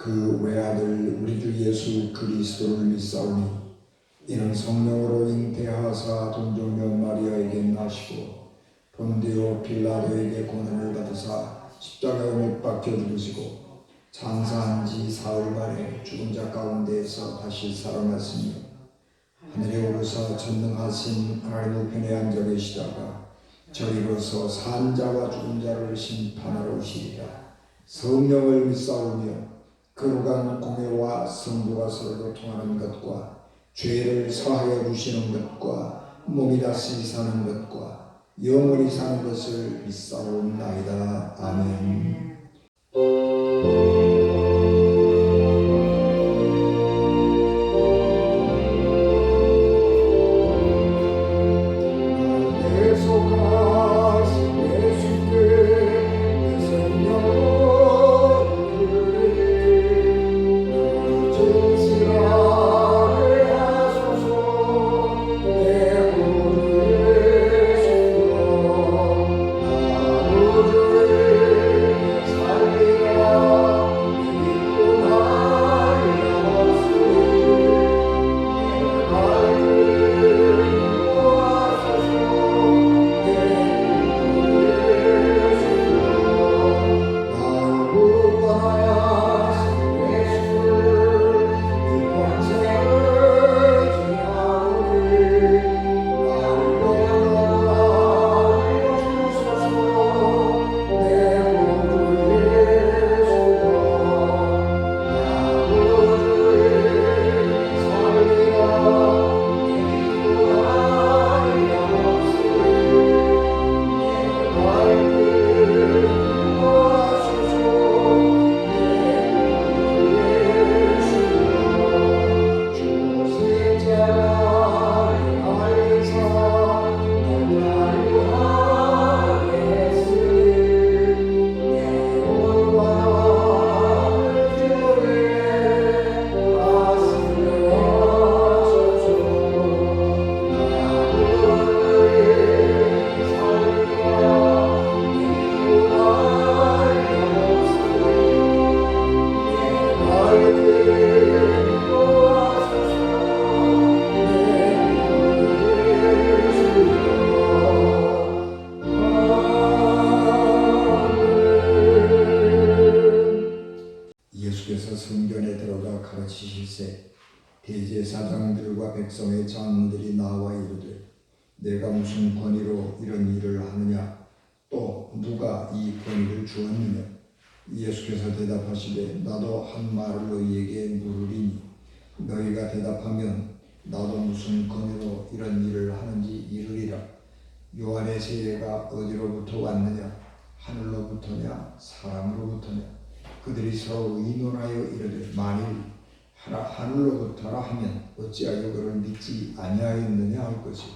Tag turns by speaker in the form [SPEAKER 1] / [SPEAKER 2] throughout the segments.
[SPEAKER 1] 그 외아들 우리 주 예수 그리스도를 믿사오니 이는 성령으로 잉태하사 동정녀 마리아에게 나시고 본디오 빌라도에게 고난을 받으사 십자가에 못 박혀 죽으시고 장사한 지 사흘 만에 죽은 자 가운데에서 다시 살아났으며 하늘에 오르사 전능하신 하나님 우편에 앉아 계시다가 저리로서 산 자와 죽은 자를 심판하러 오시리라. 성령을 믿사오며 거룩한 공회와 성부가 서로 통하는 것과 죄를 사하여 주시는 것과 몸이 다시 사는 것과 영원히 사는 것을 믿사옵나이다. 아멘. 예수께서 성전에 들어가 가르치실세 대제사장들과 백성의 장로들이 나와 이르되 내가 무슨 권위로 이런 일을 하느냐 또 누가 이 권위를 주었느냐. 예수께서 대답하시되 나도 한 말을 너희에게 물으리니 너희가 대답하면 나도 무슨 권위로 이런 일을 하는지 이르리라. 요한의 세례가 어디로부터 왔느냐 하늘로부터냐 사람으로부터냐. 그들이 서로 의논하여 이르되 만일 하늘로부터라 하면 어찌하여 그를 믿지 아니하였느냐 할 것이요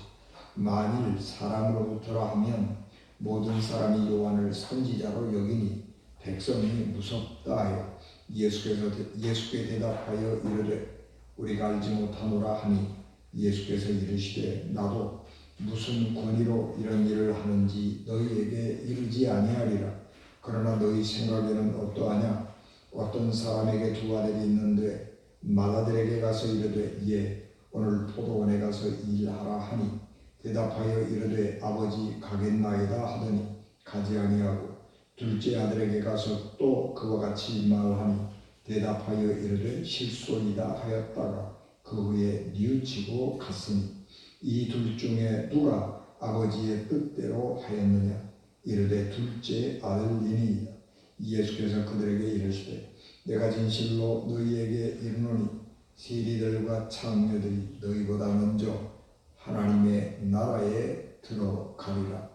[SPEAKER 1] 만일 사람으로부터라 하면 모든 사람이 요한을 선지자로 여기니 백성이 무섭다 하여 예수께 대답하여 이르되 우리가 알지 못하노라 하니 예수께서 이르시되 나도 무슨 권위로 이런 일을 하는지 너희에게 이르지 아니하리라. 그러나 너희 생각에는 어떠하냐? 어떤 사람에게 두 아들이 있는데 맏아들에게 가서 이르되 예 오늘 포도원에 가서 일하라 하니 대답하여 이르되 아버지 가겠나이다 하더니 가지 아니하고 둘째 아들에게 가서 또 그와 같이 말하니 대답하여 이르되 실소이다 하였다가 그 후에 뉘우치고 갔으니 이 둘 중에 누가 아버지의 뜻대로 하였느냐. 이르되 둘째 아들이니이다. 예수께서 그들에게 이르시되 내가 진실로 너희에게 이르노니 세리들과 창녀들이 너희보다 먼저 하나님의 나라에 들어가리라.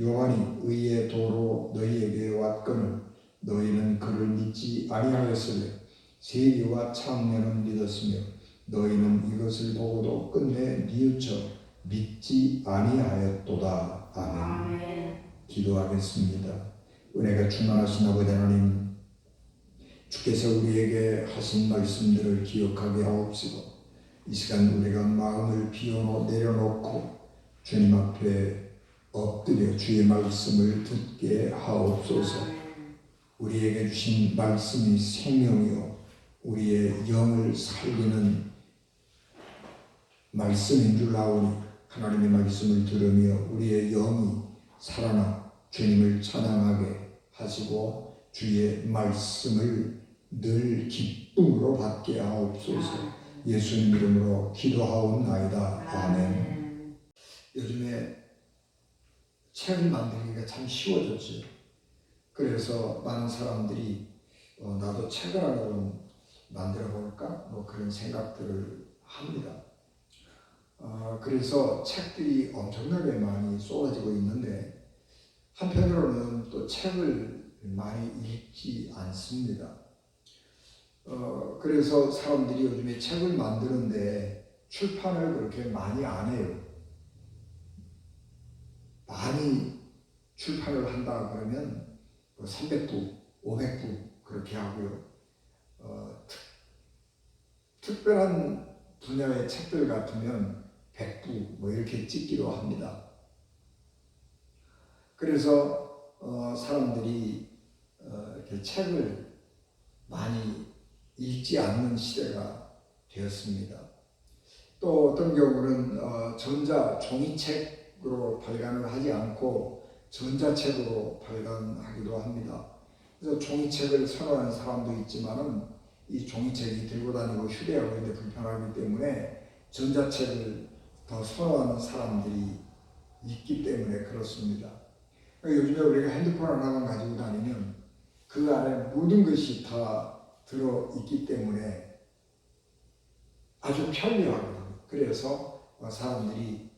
[SPEAKER 1] 요한이 의의 도로 너희에게 왔거늘 너희는 그를 믿지 아니하였으되 세리와 창녀는 믿었으며 너희는 이것을 보고도 끝내 뉘우쳐 믿지 아니하였도다. 아멘. 기도하겠습니다. 은혜가 충만하신 아버지 하나님, 주께서 우리에게 하신 말씀들을 기억하게 하옵시고 이 시간 우리가 마음을 내려놓고 주님 앞에 엎드려 주의 말씀을 듣게 하옵소서. 우리에게 주신 말씀이 생명이요 영을 살리는 말씀인 줄 아오니 하나님의 말씀을 들으며 우리의 영이 살아나 주님을 찬양하게 하시고 주의 말씀을 늘 기쁨으로 받게 하옵소서. 예수님 이름으로 기도하옵나이다. 아멘. 요즘에 책을 만들기가 참 쉬워졌죠. 그래서 많은 사람들이 나도 책을 하나 좀 만들어 볼까? 뭐 그런 생각들을 합니다. 그래서 책들이 엄청나게 많이 쏟아지고 있는데 한편으로는 또 책을 많이 읽지 않습니다. 그래서 사람들이 요즘에 책을 만드는데 출판을 그렇게 많이 안 해요. 많이 출판을 한다 그러면 300부, 500부 그렇게 하고요. 특별한 분야의 책들 같으면 100부 뭐 이렇게 찍기도 합니다. 그래서 사람들이 이렇게 책을 많이 읽지 않는 시대가 되었습니다. 또 어떤 경우는 종이책으로 발간을 하지 않고 전자책으로 발간하기도 합니다. 그래서 종이책을 선호하는 사람도 있지만은 이 종이책이 들고 다니고 휴대하고 있는데 불편하기 때문에 전자책을 더 선호하는 사람들이 있기 때문에 그렇습니다. 그러니까 요즘에 우리가 핸드폰 하나만 가지고 다니면 그 안에 모든 것이 다 들어있기 때문에 아주 편리하거든요. 그래서 사람들이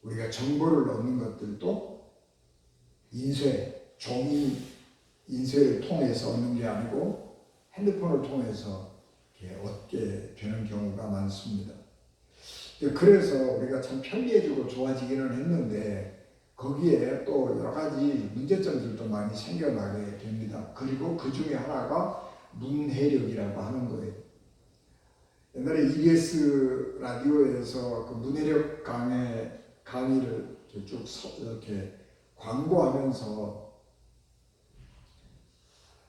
[SPEAKER 1] 우리가 정보를 얻는 것들도 종이 인쇄를 통해서 얻는 게 아니고 핸드폰을 통해서 이렇게 얻게 되는 경우가 많습니다. 그래서 우리가 참 편리해지고 좋아지기는 했는데 거기에 또 여러 가지 문제점들도 많이 생겨나게 됩니다. 그리고 그 중에 하나가 문해력이라고 하는 거예요. 옛날에 EBS 라디오에서 그 문해력 강의를 쭉 이렇게 광고하면서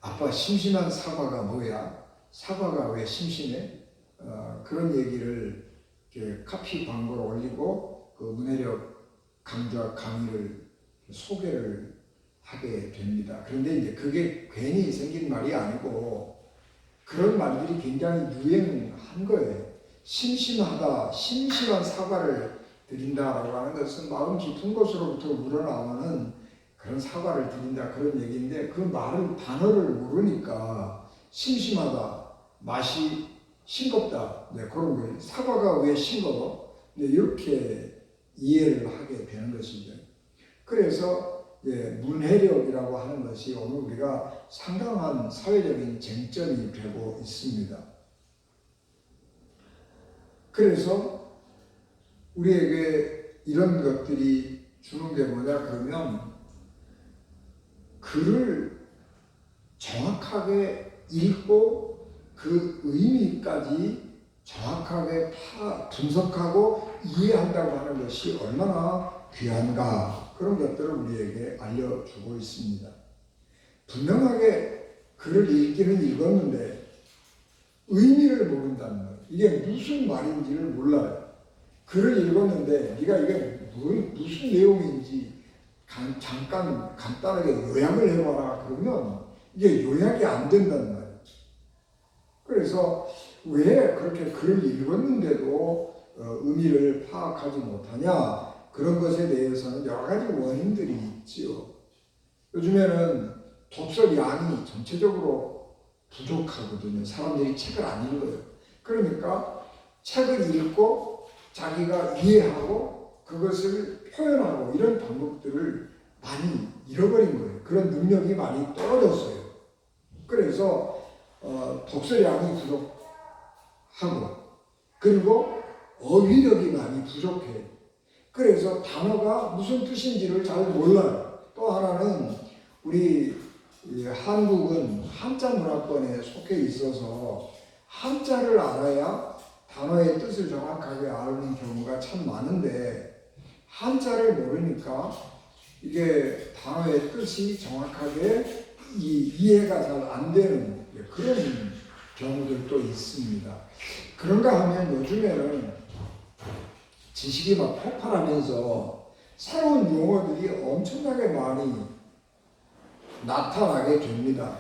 [SPEAKER 1] 아빠 심심한 사과가 뭐야? 사과가 왜 심심해? 그런 얘기를 이렇게 카피 광고를 올리고 그 문해력 강좌 강의를 소개를 하게 됩니다. 그런데 이제 그게 괜히 생긴 말이 아니고 그런 말들이 굉장히 유행한 거예요. 심심하다, 심심한 사과를 드린다라고 하는 것은 마음 깊은 곳으로부터 우러나오는 그런 사과를 드린다 그런 얘기인데 그 말은 단어를 모르니까 심심하다, 맛이 싱겁다, 네, 그런 거예요. 사과가 왜 싱거워? 네, 이렇게 이해를 하게 되는 것이죠. 그래서 문해력이라고 하는 것이 오늘 우리가 상당한 사회적인 쟁점이 되고 있습니다. 그래서 우리에게 이런 것들이 주는 게 뭐냐 그러면 글을 정확하게 읽고 그 의미까지 정확하게 분석하고 이해한다고 하는 것이 얼마나 귀한가 그런 것들을 우리에게 알려주고 있습니다. 분명하게 글을 읽기는 읽었는데 의미를 모른다는 거예요. 이게 무슨 말인지를 몰라요. 글을 읽었는데 네가 이게 무슨 내용인지 잠깐 간단하게 요약을 해봐라 그러면 이게 요약이 안 된다는 거예요. 그래서 왜 그렇게 글을 읽었는데도 의미를 파악하지 못하냐 그런 것에 대해서는 여러 가지 원인들이 있지요. 요즘에는 독서량이 전체적으로 부족하거든요. 사람들이 책을 안 읽어요. 그러니까 책을 읽고 자기가 이해하고 그것을 표현하고 이런 방법들을 많이 잃어버린 거예요. 그런 능력이 많이 떨어졌어요. 그래서 독서량이 부족하고 그리고 어휘력이 많이 부족해요. 그래서 단어가 무슨 뜻인지를 잘 몰라요. 또 하나는 우리 한국은 한자 문화권에 속해 있어서 한자를 알아야 단어의 뜻을 정확하게 아는 경우가 참 많은데 한자를 모르니까 이게 단어의 뜻이 정확하게 이해가 잘 안 되는 그런 경우들도 있습니다. 그런가 하면 요즘에는 지식이 막 폭발하면서 새로운 용어들이 엄청나게 많이 나타나게 됩니다.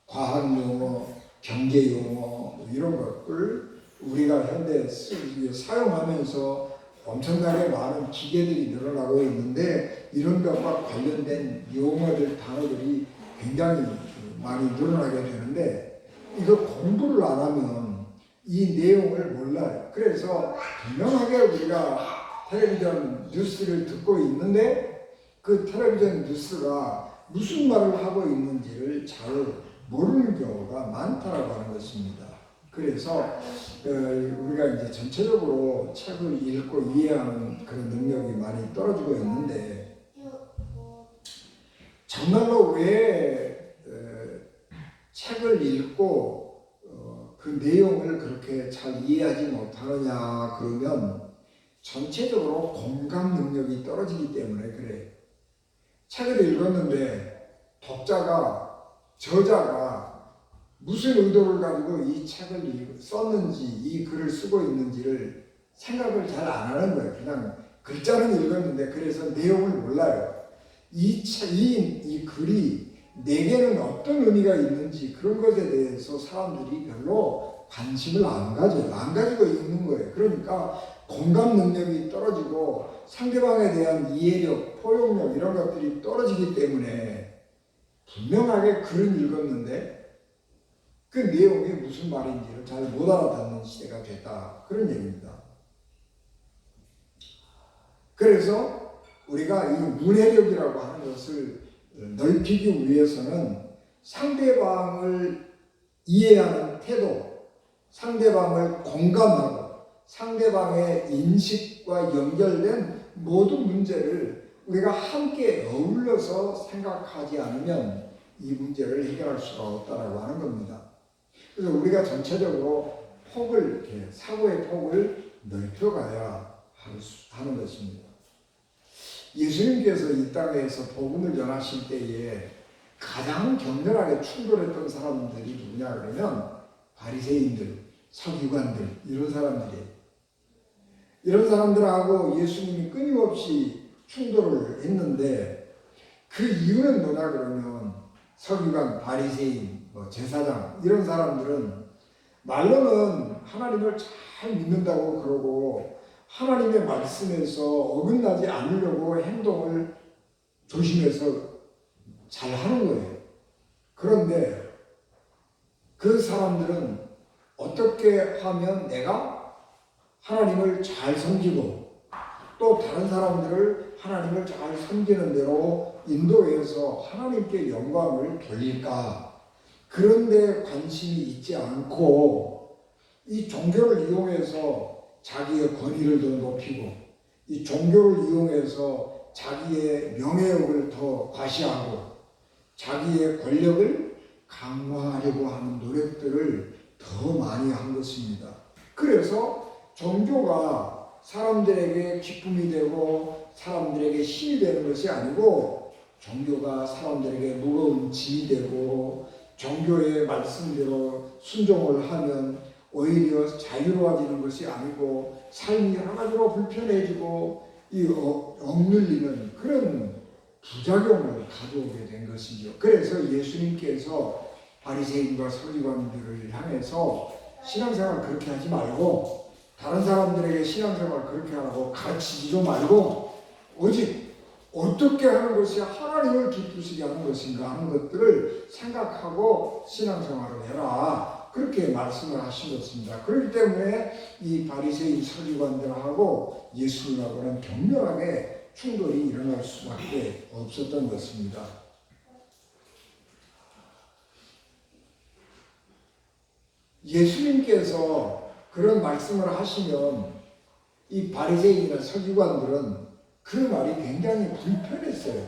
[SPEAKER 1] 과학 용어, 경제 용어 이런 것들 우리가 현대 사용하면서 엄청나게 많은 기계들이 늘어나고 있는데 이런 것과 관련된 용어들, 단어들이 굉장히 많이 늘어나게 되는데 이거 공부를 안 하면 이 내용을 몰라요. 그래서 분명하게 우리가 텔레비전 뉴스를 듣고 있는데 그 텔레비전 뉴스가 무슨 말을 하고 있는지를 잘 모르는 경우가 많다라고 하는 것입니다. 그래서 우리가 이제 전체적으로 책을 읽고 이해하는 그런 능력이 많이 떨어지고 있는데 정말로 왜 책을 읽고 그 내용을 그렇게 잘 이해하지 못하느냐 그러면 전체적으로 공감 능력이 떨어지기 때문에 그래요. 책을 읽었는데 저자가 무슨 의도를 가지고 이 책을 썼는지, 이 글을 쓰고 있는지를 생각을 잘 안 하는 거예요. 그냥 글자는 읽었는데 그래서 내용을 몰라요. 이 글이 내게는 어떤 의미가 있는지 그런 것에 대해서 사람들이 별로 관심을 안 가지고 있는 거예요. 그러니까 공감 능력이 떨어지고 상대방에 대한 이해력, 포용력 이런 것들이 떨어지기 때문에 분명하게 글은 읽었는데 그 내용이 무슨 말인지를 잘 못 알아듣는 시대가 됐다. 그런 얘기입니다. 그래서 우리가 이 문해력이라고 하는 것을 넓히기 위해서는 상대방을 이해하는 태도, 상대방을 공감하고 상대방의 인식과 연결된 모든 문제를 우리가 함께 어울려서 생각하지 않으면 이 문제를 해결할 수가 없다라고 하는 겁니다. 그래서 우리가 전체적으로 사고의 폭을 넓혀가야 하는 것입니다. 예수님께서 이 땅에서 복음을 전하실 때에 가장 격렬하게 충돌했던 사람들이 누구냐 그러면 바리새인들, 서기관들 이런 사람들이에요. 이런 사람들하고 예수님이 끊임없이 충돌을 했는데 그 이유는 뭐냐 그러면 서기관, 바리새인, 제사장 이런 사람들은 말로는 하나님을 잘 믿는다고 그러고 하나님의 말씀에서 어긋나지 않으려고 행동을 조심해서 잘 하는 거예요. 그런데 그 사람들은 어떻게 하면 내가 하나님을 잘 섬기고 또 다른 사람들을 하나님을 잘 섬기는 대로 인도해서 하나님께 영광을 돌릴까? 그런데 관심이 있지 않고 이 종교를 이용해서 자기의 권위를 더 높이고 이 종교를 이용해서 자기의 명예욕을 더 과시하고 자기의 권력을 강화하려고 하는 노력들을 더 많이 한 것입니다. 그래서 종교가 사람들에게 기쁨이 되고 사람들에게 힘이 되는 것이 아니고 종교가 사람들에게 무거운 짐이 되고 종교의 말씀대로 순종을 하면 오히려 자유로워지는 것이 아니고 삶이 하나로 불편해지고 억눌리는 그런 부작용을 가져오게 된 것이죠. 그래서 예수님께서 바리새인과 서기관들을 향해서 신앙생활 그렇게 하지 말고 다른 사람들에게 신앙생활 그렇게 하라고 가르치지도 말고 오직 어떻게 하는 것이 하나님을 기쁘시게 하는 것인가 하는 것들을 생각하고 신앙생활을 해라. 그렇게 말씀을 하신 것입니다. 그렇기 때문에 이 바리새인 서기관들하고 예수님하고는 격렬하게 충돌이 일어날 수밖에 없었던 것입니다. 예수님께서 그런 말씀을 하시면 이 바리새인이나 서기관들은 그 말이 굉장히 불편했어요.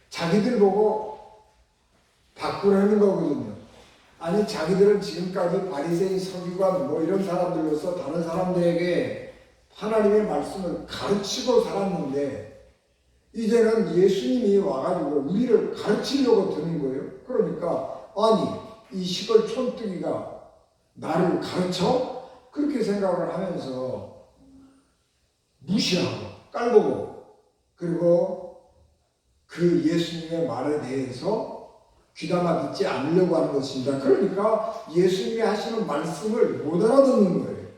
[SPEAKER 1] 자기들 보고 바꾸라는 거거든요. 아니 자기들은 지금까지 바리새인, 서기관 이런 사람들로서 다른 사람들에게 하나님의 말씀을 가르치고 살았는데 이제는 예수님이 와가지고 우리를 가르치려고 드는 거예요. 그러니까 아니 이 시골 촌뜨기가 나를 가르쳐? 그렇게 생각을 하면서 무시하고 깔보고 그리고 그 예수님의 말에 대해서 귀담아 듣지 않으려고 하는 것입니다. 그러니까 예수님이 하시는 말씀을 못 알아듣는 거예요.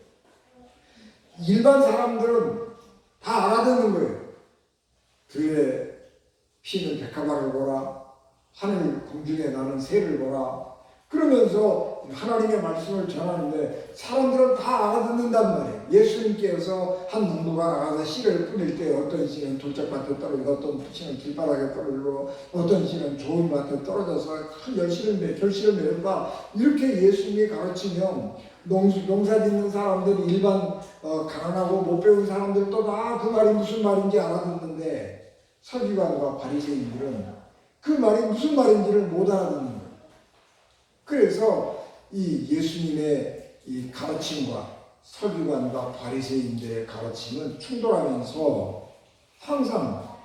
[SPEAKER 1] 일반 사람들은 다 알아듣는 거예요. 그의 피는 백합화를 보라, 하늘 공중에 나는 새를 보라. 그러면서 하나님의 말씀을 전하는데 사람들은 다 알아듣는단 말이에요. 예수님께서 한 농부가 나가서 씨를 뿌릴 때 어떤 씨는 돌짝밭에 떨어지고 어떤 씨는 길바닥에 떨어지고 어떤 씨는 좋은 밭에 떨어져서 큰 결실을 맺는다. 이렇게 예수님이 가르치면 농사 짓는 사람들이 일반 가난하고 못 배운 사람들도 다 그 말이 무슨 말인지 알아듣는데 서기관과 바리새인들은 그 말이 무슨 말인지를 못 알아듣는 거예요. 그래서 이 예수님의 이 가르침과 서기관과 바리새인들의 가르침은 충돌하면서 항상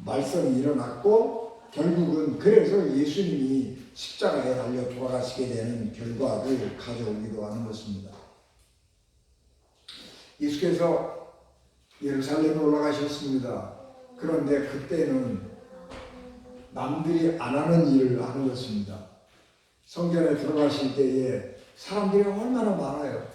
[SPEAKER 1] 말썽이 일어났고 결국은 그래서 예수님이 십자가에 달려 돌아가시게 되는 결과를 가져오기도 하는 것입니다. 예수께서 예루살렘에 올라가셨습니다. 그런데 그때는 남들이 안 하는 일을 하는 것입니다. 성전에 들어가실 때에 사람들이 얼마나 많아요.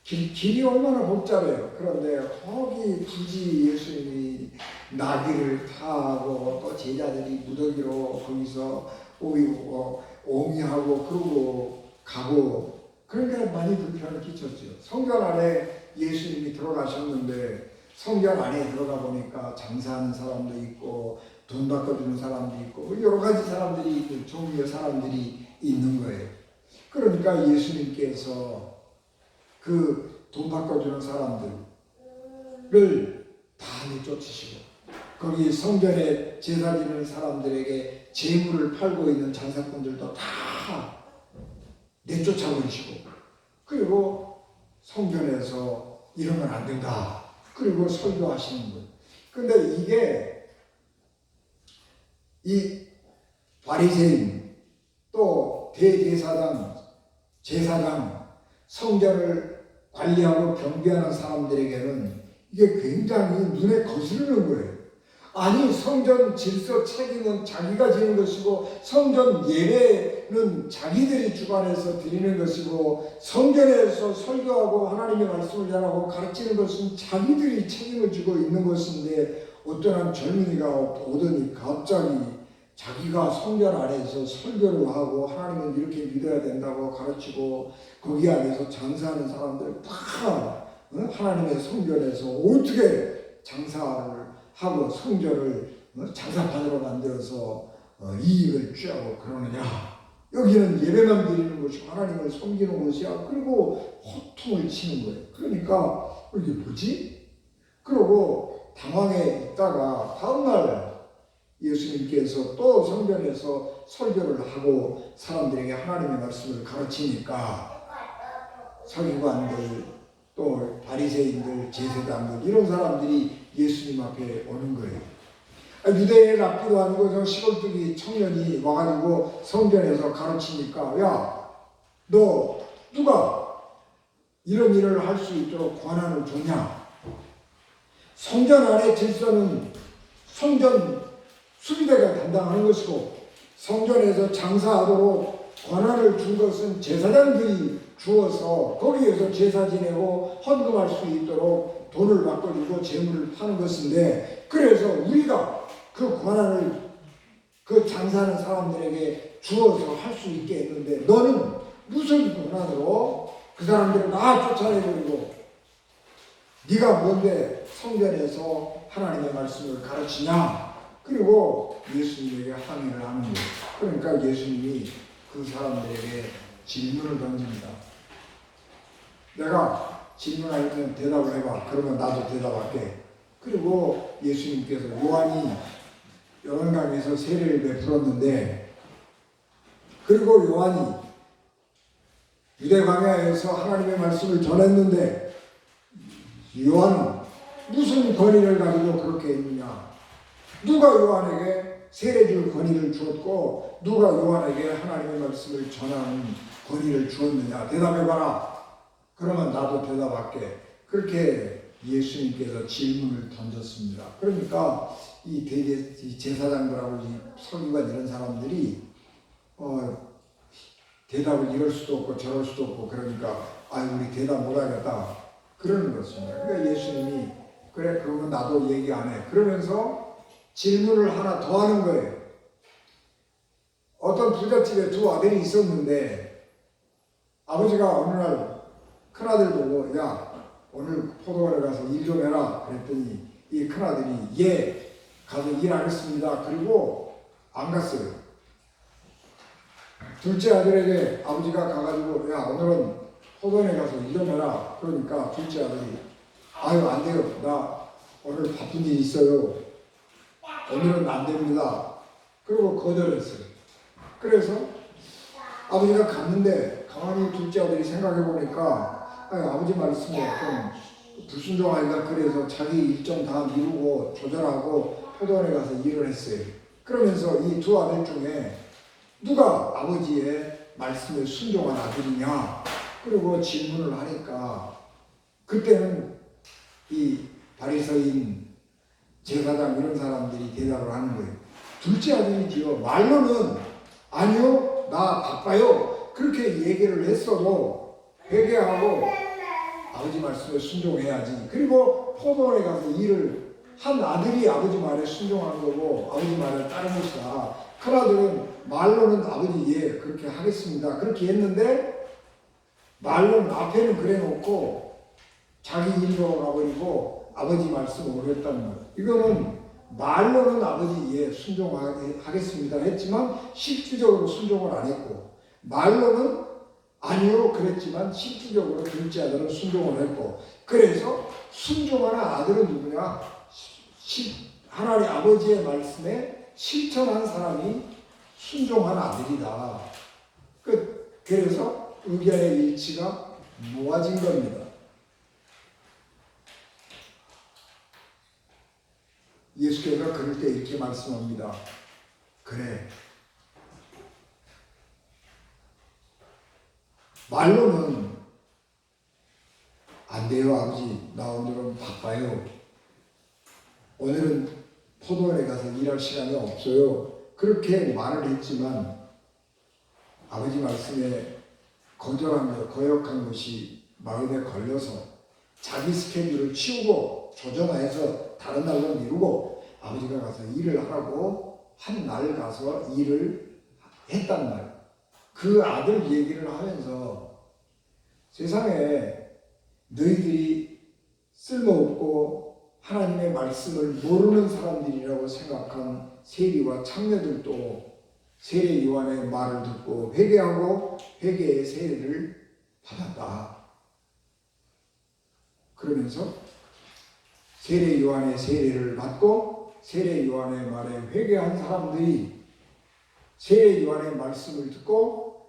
[SPEAKER 1] 길이 얼마나 복잡해요. 그런데 거기 굳이 예수님이 나귀를 타고 또 제자들이 무더기로 거기서 오미하고 그러고 가고 그러니까 많이 불편을 끼쳤죠. 성전 안에 예수님이 들어가셨는데 성전 안에 들어가 보니까 장사하는 사람도 있고 돈 바꿔주는 사람도 있고 여러 가지 사람들이 있고 종류의 사람들이 있는 거예요. 그러니까 예수님께서 그 돈 바꿔주는 사람들을 다 내쫓으시고 거기 성전에 제사 지는 사람들에게 재물을 팔고 있는 장사꾼들도 다 내쫓아버리시고 그리고 성전에서 이러면 안 된다. 그리고 설교하시는 거예요. 근데 이게 이 바리새인 또 대제사장, 제사장, 성전을 관리하고 경비하는 사람들에게는 이게 굉장히 눈에 거스르는 거예요. 아니 성전 질서 책임은 자기가 지는 것이고 성전 예배는 자기들이 주관해서 드리는 것이고 성전에서 설교하고 하나님의 말씀을 전하고 가르치는 것은 자기들이 책임을 지고 있는 것인데 어떤 한 젊은이가 오더니 갑자기 자기가 성전 안에서 설교를 하고 하나님은 이렇게 믿어야 된다고 가르치고 거기 안에서 장사하는 사람들 다 하나님의 성전에서 어떻게 장사를 하고 성전을 장사판으로 만들어서 이익을 취하고 그러느냐. 여기는 예배만 드리는 것이고 하나님을 섬기는 것이야. 그리고 호통을 치는 거예요. 그러니까 이게 뭐지? 그러고 당황해 있다가 다음날 예수님께서 또 성전에서 설교를 하고 사람들에게 하나님의 말씀을 가르치니까 서기관들 또 바리새인들 제사장들 이런 사람들이 예수님 앞에 오는 거예요. 유대인 랍비도 아니고 저 시골뜨기 청년이 와가지고 성전에서 가르치니까 야, 너 누가 이런 일을 할 수 있도록 권한을 줬냐? 성전 안의 질서는 성전 수비대가 담당하는 것이고 성전에서 장사하도록 권한을 준 것은 제사장들이 주어서 거기에서 제사 지내고 헌금할 수 있도록 돈을 바꿔주고 재물을 파는 것인데 그래서 우리가 그 권한을 그 장사하는 사람들에게 주어서 할 수 있게 했는데 너는 무슨 권한으로 그 사람들을 다 쫓아내버리고 네가 뭔데 성전에서 하나님의 말씀을 가르치냐? 그리고 예수님에게 항의를 하는 거예요. 그러니까 예수님이 그 사람들에게 질문을 던집니다. 내가 질문하면 대답을 해봐. 그러면 나도 대답할게. 그리고 예수님께서 요한이 요한강에서 세례를 베풀었는데 그리고 요한이 유대 광야에서 하나님의 말씀을 전했는데 요한은 무슨 권위를 가지고 그렇게 했느냐? 누가 요한에게 세례 줄 권위를 주었고 누가 요한에게 하나님의 말씀을 전하는 권위를 주었느냐? 대답해봐라. 그러면 나도 대답할게. 그렇게 예수님께서 질문을 던졌습니다. 그러니까 이 제사장들하고 이 서기관 이런 사람들이 대답을 이럴 수도 없고 저럴 수도 없고 그러니까 우리 대답 못하겠다 그러는 것입니다. 그러니까 예수님이 그래 그러면 나도 얘기 안 해. 그러면서 질문을 하나 더 하는 거예요. 어떤 부잣집에 두 아들이 있었는데 아버지가 어느 날 큰아들 보고 야 오늘 포도원에 가서 일 좀 해라 그랬더니 이 큰아들이 예 가서 일하겠습니다. 그리고 안 갔어요. 둘째 아들에게 아버지가 가가지고 야 오늘은 포도원에 가서 일 좀 해라. 그러니까 둘째 아들이 아유 안 돼요. 나 오늘 바쁜 일 있어요. 오늘은 안 됩니다. 그리고 거절했어요. 그래서 아버지가 갔는데 가만히 둘째 아들이 생각해 보니까 아버지 말씀에 좀 불순종하니까 그래서 자기 일정 다 미루고 조절하고 포도원에 가서 일을 했어요. 그러면서 이 두 아들 중에 누가 아버지의 말씀에 순종한 아들이냐? 그리고 질문을 하니까 그때는 이 바리새인 제사장 이런 사람들이 대답을 하는 거예요. 둘째 아들이지요. 말로는 아니요, 나 바빠요. 그렇게 얘기를 했어도 회개하고 아버지 말씀에 순종해야지. 그리고 포도원에 가서 일을 한 아들이 아버지 말에 순종한 거고 아버지 말을 따른 것이다. 큰아들은 말로는 아버지 예 그렇게 하겠습니다. 그렇게 했는데 말로는 앞에는 그래 놓고 자기 일로 가버리고 아버지 말씀을 했다는 거예요. 이거는 말로는 아버지 예 순종하겠습니다 했지만 실질적으로 순종을 안 했고 말로는 아니요 그랬지만 실질적으로 둘째 아들은 순종을 했고 그래서 순종하는 아들은 누구냐? 하나님 아버지의 말씀에 실천한 사람이 순종한 아들이다. 그래서 의견의 일치가 모아진 겁니다. 예수께서 그럴 때 이렇게 말씀합니다. 그래. 말로는 안 돼요 아버지. 나 오늘은 바빠요. 오늘은 포도원에 가서 일할 시간이 없어요. 그렇게 말을 했지만 아버지 말씀에 거역한 것이 마음에 걸려서 자기 스케줄을 치우고 조정해서 다른 날로 미루고 아버지가 가서 일을 하라고 한 날 가서 일을 했단 말이에요. 그 아들 얘기를 하면서 세상에 너희들이 쓸모없고 하나님의 말씀을 모르는 사람들이라고 생각한 세리와 창녀들도 세례 요한의 말을 듣고 회개하고 회개의 세례를 받았다. 그러면서 세례 요한의 세례를 받고 세례 요한의 말에 회개한 사람들이 세례 요한의 말씀을 듣고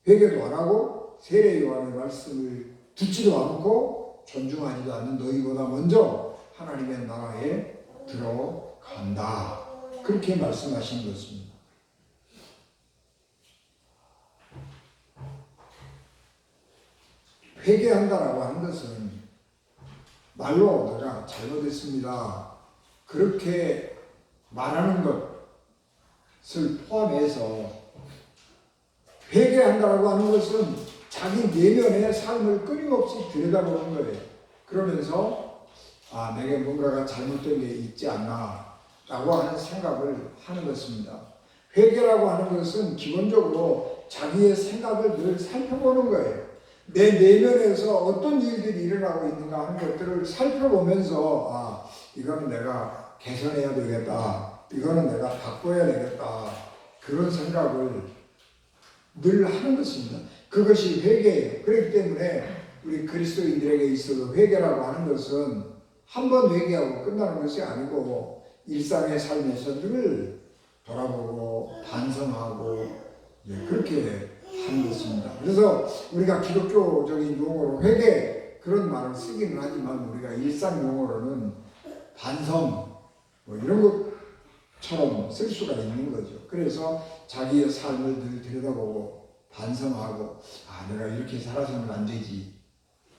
[SPEAKER 1] 회개도 안 하고 세례 요한의 말씀을 듣지도 않고 존중하지도 않는 너희보다 먼저 하나님의 나라에 들어간다. 그렇게 말씀하신 것입니다. 회개한다라고 하는 것은 말로 내가 잘못했습니다. 그렇게 말하는 것을 포함해서 회개한다라고 하는 것은 자기 내면의 삶을 끊임없이 들여다보는 거예요. 그러면서 내게 뭔가가 잘못된 게 있지 않나 라고 하는 생각을 하는 것입니다. 회개라고 하는 것은 기본적으로 자기의 생각을 늘 살펴보는 거예요. 내 내면에서 어떤 일들이 일어나고 있는가 하는 것들을 살펴보면서 이거는 내가 개선해야 되겠다. 이거는 내가 바꿔야 되겠다. 그런 생각을 늘 하는 것입니다. 그것이 회개예요. 그렇기 때문에 우리 그리스도인들에게 있어서 회개라고 하는 것은 한 번 회개하고 끝나는 것이 아니고 일상의 삶에서 늘 돌아보고 반성하고 그렇게 하는 것입니다. 그래서 우리가 기독교적인 용어로 회개 그런 말을 쓰기는 하지만 우리가 일상 용어로는 반성 이런 것처럼 쓸 수가 있는 거죠. 그래서 자기의 삶을 늘 들여다보고 반성하고 내가 이렇게 살아서는 안 되지.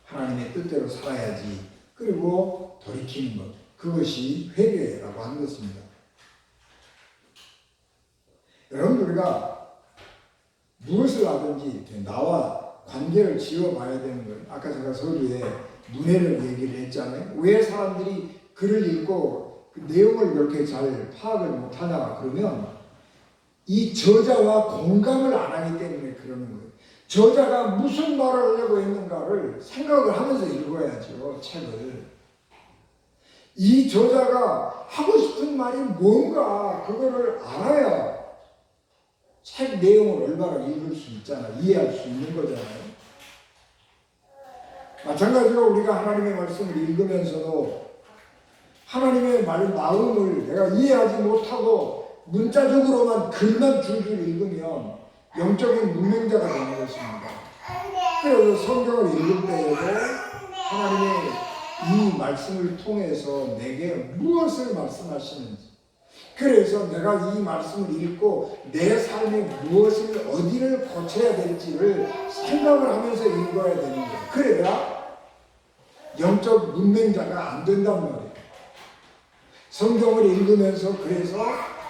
[SPEAKER 1] 하나님의 뜻대로 살아야지. 그리고 돌이키는 것. 그것이 회개라고 하는 것입니다. 여러분 우리가 무엇을 하든지 나와 관계를 지어봐야 되는 거예요. 아까 제가 서두에 문해를 얘기를 했잖아요. 왜 사람들이 글을 읽고 그 내용을 그렇게 잘 파악을 못하냐 그러면 이 저자와 공감을 안 하기 때문에 그러는 거예요. 저자가 무슨 말을 하려고 했는가를 생각을 하면서 읽어야죠. 책을. 이 저자가 하고 싶은 말이 뭔가 그거를 알아야 책 내용을 얼마나 읽을 수 있잖아요. 이해할 수 있는 거잖아요. 마찬가지로 우리가 하나님의 말씀을 읽으면서도 하나님의 마음을 내가 이해하지 못하고 문자적으로만 글만 줄줄 읽으면 영적인 문맹자가 되는 것입니다. 그래서 성경을 읽을 때에도 하나님의 이 말씀을 통해서 내게 무엇을 말씀하시는지, 그래서 내가 이 말씀을 읽고 내 삶에 무엇을 어디를 고쳐야 될지를 생각을 하면서 읽어야 되는 거예요. 그래야 영적 문맹자가 안 된단 말이에요. 성경을 읽으면서 그래서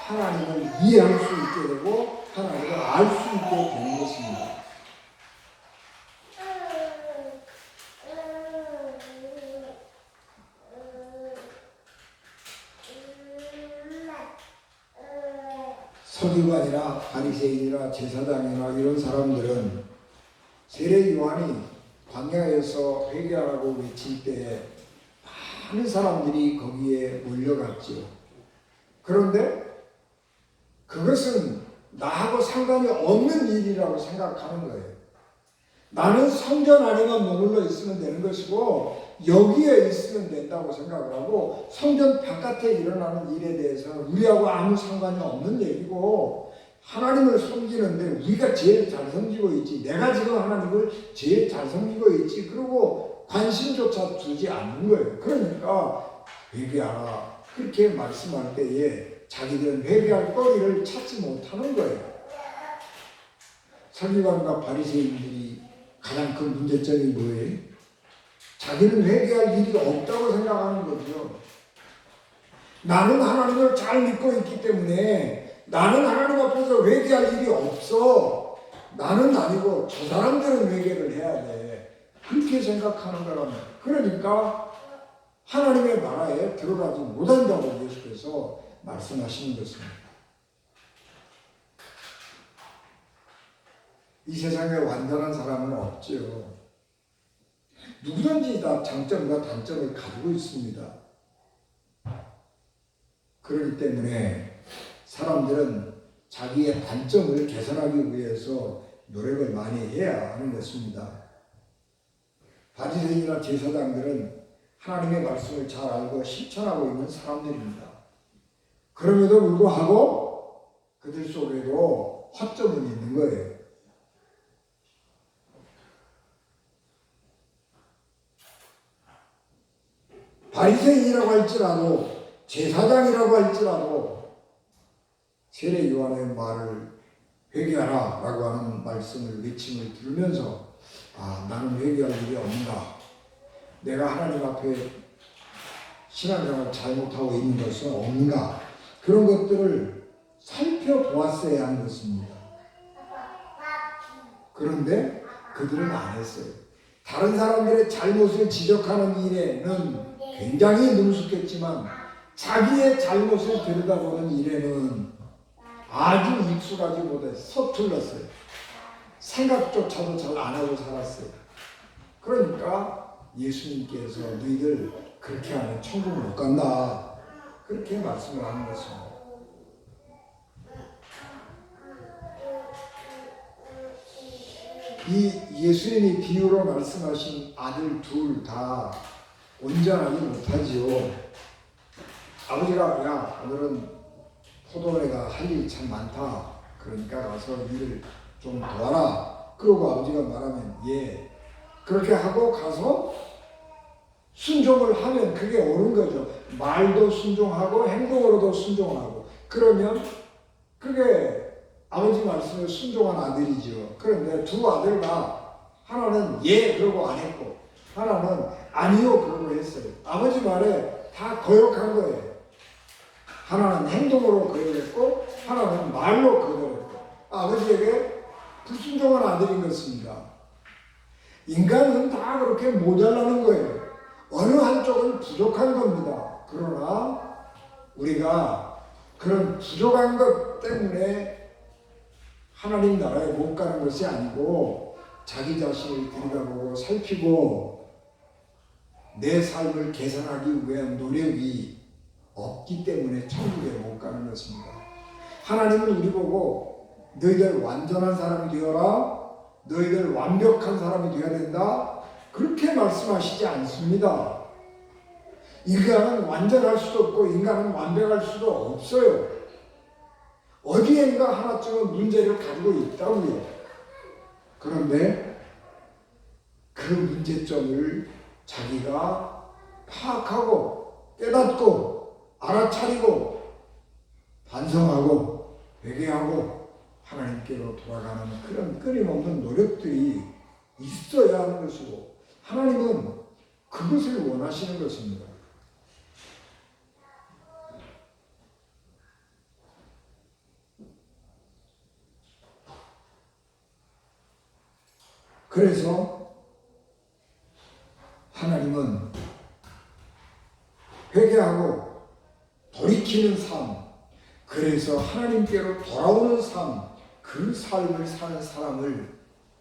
[SPEAKER 1] 하나님을 이해할 수 있게 되고 하나님을 알 수 있게 되는 것입니다. 서기관이나 바리새인이나 제사장이나 이런 사람들은 세례 요한이 광야에서 회개하라고 외칠 때에 많은 사람들이 거기에 몰려갔죠. 그런데 그것은 나하고 상관이 없는 일이라고 생각하는 거예요. 나는 성전 안에만 머물러 있으면 되는 것이고 여기에 있으면 된다고 생각을 하고 성전 바깥에 일어나는 일에 대해서는 우리하고 아무 상관이 없는 얘기고 하나님을 섬기는데 우리가 제일 잘 섬기고 있지, 내가 지금 하나님을 제일 잘 섬기고 있지, 그리고 관심조차 두지 않는 거예요. 그러니까 회개하라 그렇게 말씀할 때에 자기들은 회개할 거리를 찾지 못하는 거예요. 서기관과 바리새인들이 가장 큰 문제점이 뭐예요? 자기는 회개할 일이 없다고 생각하는 거죠. 나는 하나님을 잘 믿고 있기 때문에 나는 하나님 앞에서 회개할 일이 없어. 나는 아니고 저 사람들은 회개를 해야 돼. 그렇게 생각하는 거라면, 그러니까 하나님의 나라에 들어가지 못한다고 예수께서 말씀하시는 것입니다. 이 세상에 완전한 사람은 없지요. 누구든지 다 장점과 단점을 가지고 있습니다. 그렇기 때문에 사람들은 자기의 단점을 개선하기 위해서 노력을 많이 해야 하는 것입니다. 바리새인이나 제사장들은 하나님의 말씀을 잘 알고 실천하고 있는 사람들입니다. 그럼에도 불구하고 그들 속에도 허점은 있는 거예요. 바리새인이라고 할지라도 제사장이라고 할지라도 세례 요한의 말을 회개하라 라고 하는 말씀을 외침을 들으면서 나는 회개할 일이 없는가, 내가 하나님 앞에 신앙생활 잘못하고 있는 것은 없는가, 그런 것들을 살펴보았어야 하는 것입니다. 그런데 그들은 안 했어요. 다른 사람들의 잘못을 지적하는 일에는 굉장히 능숙했지만 자기의 잘못을 들여다보는 일에는 아주 익숙하지 못해 서툴렀어요. 생각조차도 잘 안 하고 살았어요. 그러니까 예수님께서 너희들 그렇게 하면 천국 못 간다, 그렇게 말씀을 하는 것입니다. 이 예수님이 비유로 말씀하신 아들 둘 다 온전하지 못하지요. 아버지가 야 오늘은 포도원에가 할 일이 참 많다, 그러니까 가서 일을 좀 도와라. 그러고 아버지가 말하면 예, 그렇게 하고 가서 순종을 하면 그게 옳은 거죠. 말도 순종하고 행동으로도 순종하고, 그러면 그게 아버지 말씀에 순종한 아들이죠. 그런데 두 아들과 하나는 예 그러고 안 했고 하나는 아니요 그러고 했어요. 아버지 말에 다 거역한 거예요. 하나는 행동으로 거역했고 하나는 말로 거역했고 아버지에게 불순종한 아들인 것입니다. 인간은 다 그렇게 모자라는 거예요. 어느 한쪽은 부족한 겁니다. 그러나 우리가 그런 부족한 것 때문에 하나님 나라에 못 가는 것이 아니고 자기 자신을 들여다보고 살피고 내 삶을 개선하기 위한 노력이 없기 때문에 천국에 못 가는 것입니다. 하나님은 우리 보고 너희들 완전한 사람이 되어라, 너희들 완벽한 사람이 되어야 된다 그렇게 말씀하시지 않습니다. 인간은 완전할 수도 없고 인간은 완벽할 수도 없어요. 어디엔가 하나쯤은 문제를 가지고 있다고요. 그런데 그 문제점을 자기가 파악하고 깨닫고 알아차리고 반성하고 회개하고 하나님께로 돌아가는 그런 끊임없는 노력들이 있어야 하는 것이고 하나님은 그것을 원하시는 것입니다. 그래서 하나님은 회개하고 돌이키는 삶, 그래서 하나님께로 돌아오는 삶, 그 삶을 사는 사람을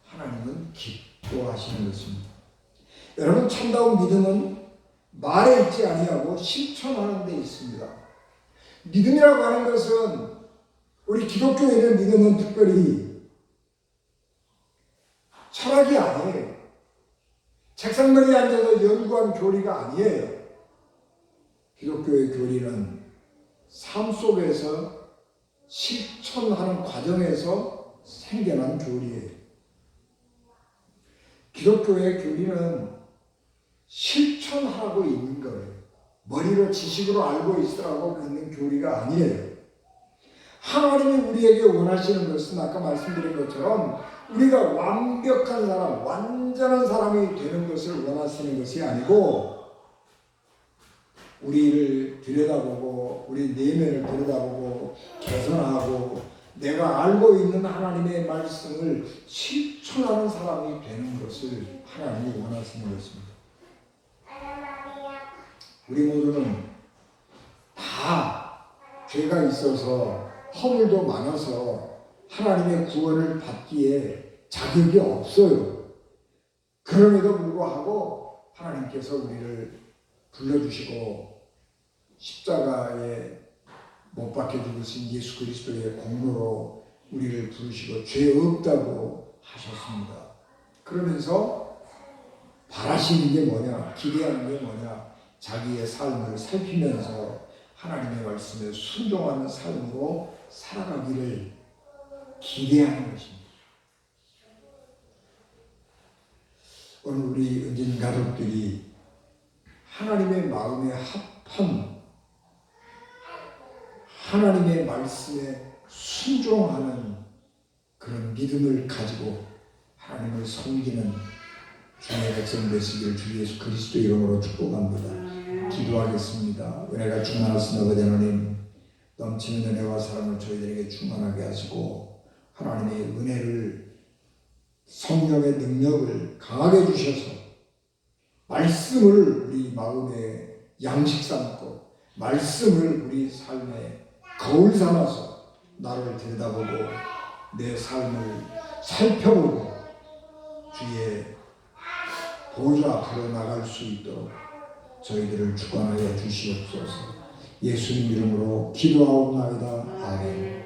[SPEAKER 1] 하나님은 기뻐하시는 것입니다. 여러분, 참다운 믿음은 말에 있지 아니하고 실천하는 데 있습니다. 믿음이라고 하는 것은 우리 기독교인의 믿음은 특별히 철학이 아니에요. 책상머리에 앉아서 연구한 교리가 아니에요. 기독교의 교리는 삶 속에서 실천하는 과정에서 생겨난 교리예요. 기독교의 교리는 실천하고 있는 거예요. 머리로 지식으로 알고 있으라고 있는 교리가 아니에요. 하나님이 우리에게 원하시는 것은 아까 말씀드린 것처럼 우리가 완벽한 사람, 완전한 사람이 되는 것을 원하시는 것이 아니고 우리를 들여다보고 우리 내면을 들여다보고 개선하고 내가 알고 있는 하나님의 말씀을 실천하는 사람이 되는 것을 하나님이 원하시는 것입니다. 우리 모두는 다 죄가 있어서 허물도 많아서 하나님의 구원을 받기에 자격이 없어요. 그럼에도 불구하고 하나님께서 우리를 불러주시고 십자가에 못 박혀 죽으신 예수 그리스도의 공로로 우리를 부르시고 죄 없다고 하셨습니다. 그러면서 바라시는 게 뭐냐, 기대하는 게 뭐냐, 자기의 삶을 살피면서 하나님의 말씀에 순종하는 삶으로 살아가기를 기대하는 것입니다. 오늘 우리 은진 가족들이 하나님의 마음에 합한 하나님의 말씀에 순종하는 그런 믿음을 가지고 하나님을 섬기는 주의 백성 되시기를 주 예수 그리스도 이름으로 축복합니다. 기도하겠습니다. 은혜가 충만하신 아버지 하나님, 넘치는 은혜와 사랑을 저희들에게 충만하게 하시고 하나님의 은혜를, 성령의 능력을 강하게 주셔서 말씀을 우리 마음에 양식 삼고 말씀을 우리 삶에 거울 삼아서 나를 들여다보고 내 삶을 살펴보고 주의 보좌 앞으로 나갈 수 있도록 저희들을 주관하여 주시옵소서. 예수님 이름으로 기도하옵나이다. 아멘.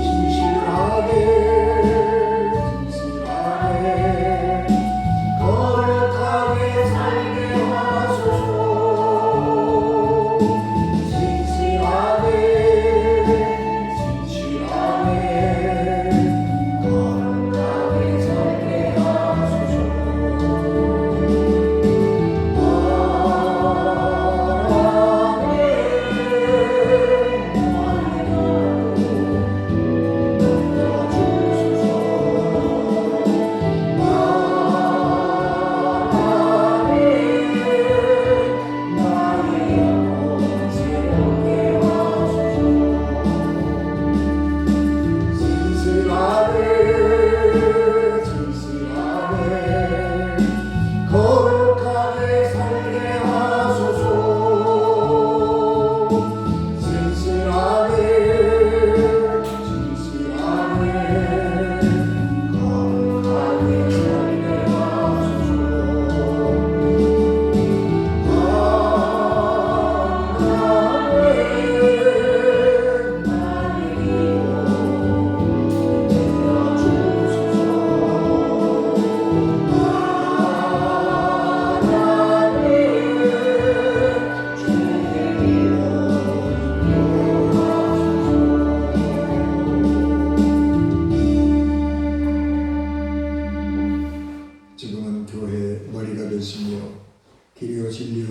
[SPEAKER 2] 진실하게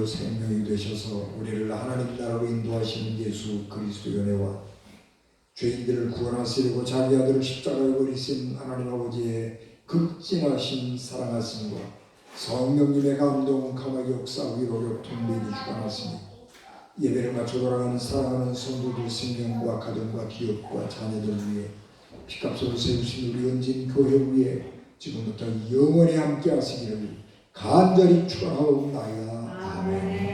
[SPEAKER 1] 진리요 생명이 되셔서 우리를 하나님 나라로 인도하시는 예수 그리스도의 은혜와 죄인들을 구원하시려고 자기 아들을 십자가에 버리신 하나님 아버지의 극진하신 사랑하심과 성령님의 감동 감화의 역사 위로 교통되기 주관하시니 예배를 마쳐 돌아가는 사랑하는 성도들 생명과 가정과 기업과 자녀들 위해 피값으로 세우신 우리 은진 교회 위에 지금부터 영원히 함께 하시기를 간절히 축원하옵나이다. 아멘.